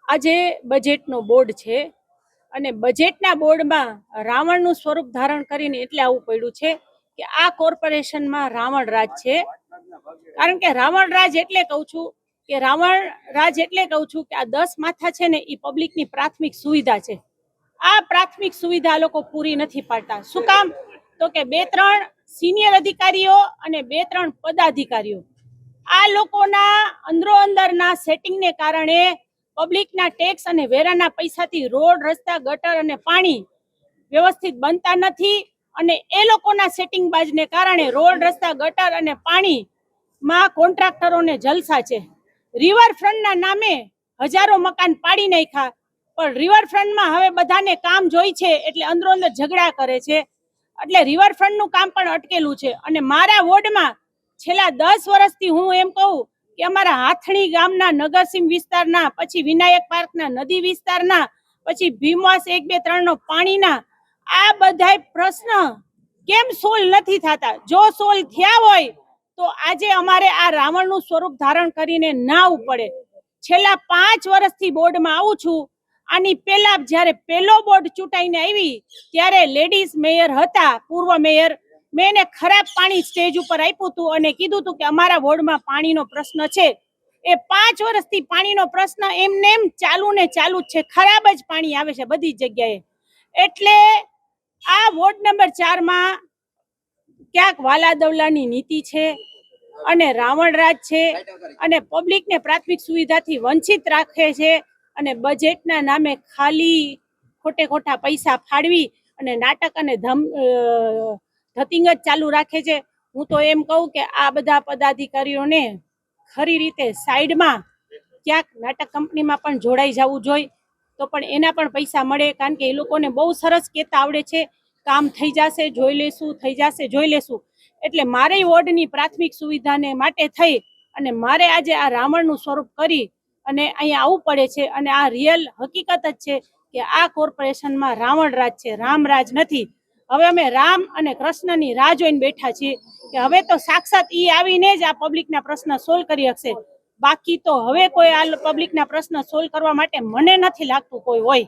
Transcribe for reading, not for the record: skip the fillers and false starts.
આજે બજેટનો બોર્ડ છે અને બજેટના બોર્ડમાં રાવણનું સ્વરૂપ ધારણ કરીને એટલે આવું પડ્યું છે કે આ કોર્પોરેશનમાં રાવણ રાજ છે. કારણ કે રાવણ રાજ એટલે કહું છું કે આ 10 માથા છે ને એ પબ્લિકની પ્રાથમિક સુવિધા છે. આ પ્રાથમિક સુવિધા લોકો પૂરી નથી પાડતા. શું કામ? તો કે 2-3 સિનિયર અધિકારીઓ અને 2-3 પદાધિકારીઓ આ લોકોના અંદરો અંદરના સેટિંગને કારણે પબ્લિકના ટેક્સ અને વેરાના પૈસાથી રોડ, રસ્તા, ગટર અને પાણી વ્યવસ્થિત બનતા નથી અને એ લોકોના સેટિંગ બાજને કારણે રોડ, રસ્તા, ગટર અને પાણીમાં કોન્ટ્રાક્ટરોને જલસા છે. રિવરફ્રન્ટના નામે હજારો મકાન પાડી નાખ્યા, પણ રિવરફ્રન્ટમાં હવે બધાને કામ જોઈ છે એટલે અંદરો અંદર ઝઘડા કરે છે, એટલે રિવરફ્રન્ટનું કામ પણ અટકેલું છે. અને મારા વોર્ડમાં છેલ્લા 10 વર્ષથી હું એમ કહું કે અમારા હાથણી ગામના નગરસીમ વિસ્તારના, પછી વિનાયક પાર્કના નદી વિસ્તારના, પછી ભીમવાસ 1, 2, 3 નો પાણીના આ બધાય પ્રશ્ન કેમ સોલ્વ નથી થતા? જો સોલ્વ થયા હોય તો આજે અમારે આ રાવણનું સ્વરૂપ ધારણ કરીને ના આવવું પડે. છેલ્લા 5 વર્ષથી બોર્ડમાં આવું છું. આની પહેલા જ્યારે પહેલો બોર્ડ ચૂંટાઈને આવી ત્યારે લેડીઝ મેયર હતા, પૂર્વ મેયર, મેં એને ખરાબ પાણી સ્ટેજ ઉપર આપ્યું હતું અને કીધું હતું કે અમારા વોર્ડમાં પાણીનો પ્રશ્ન છે. એ 5 વર્ષથી પાણીનો પ્રશ્ન એમને એમ ચાલુ ને ચાલુ જ છે. ખરાબ જ પાણી આવે છે બધી જગ્યાએ. એટલે આ વોર્ડ નંબર 4 માં ક્યાંક વાલાદવલાની નીતિ છે અને રાવણ રાજ છે અને પબ્લિકને પ્રાથમિક સુવિધાથી વંચિત રાખે છે અને બજેટના નામે ખાલી ખોટા પૈસા ફાળવી અને નાટક અને ધતિંગ જ ચાલુ રાખે છે. હું તો એમ કહું કે આ બધા પદાધિકારીઓને ખરી રીતે સાઈડમાં ક્યાંક નાટક કંપનીમાં પણ જોડાઈ જવું જોઈએ તો પણ એના પણ પૈસા મળે. કારણ કે એ લોકોને બહુ સરસ કહેતા આવડે છે, કામ થઈ જશે જોઈ લેશું, થઈ જશે જોઈ લેશું. એટલે મારે વોર્ડની પ્રાથમિક સુવિધાને માટે થઈ અને મારે આજે આ રાવણનું સ્વરૂપ કરી અને અહીંયા આવવું પડે છે. અને આ રિયલ હકીકત જ છે કે આ કોર્પોરેશનમાં રાવણ રાજ છે, રામ રાજ નથી. હવે અમે રામ અને કૃષ્ણની રાહ જોઈને બેઠા છીએ કે હવે તો સાક્ષાત ઈ આવીને જ આ પબ્લિકના પ્રશ્ન સોલ્વ કરી શકશે. બાકી તો હવે કોઈ આ પબ્લિકના પ્રશ્ન સોલ્વ કરવા માટે મને નથી લાગતું કોઈ હોય.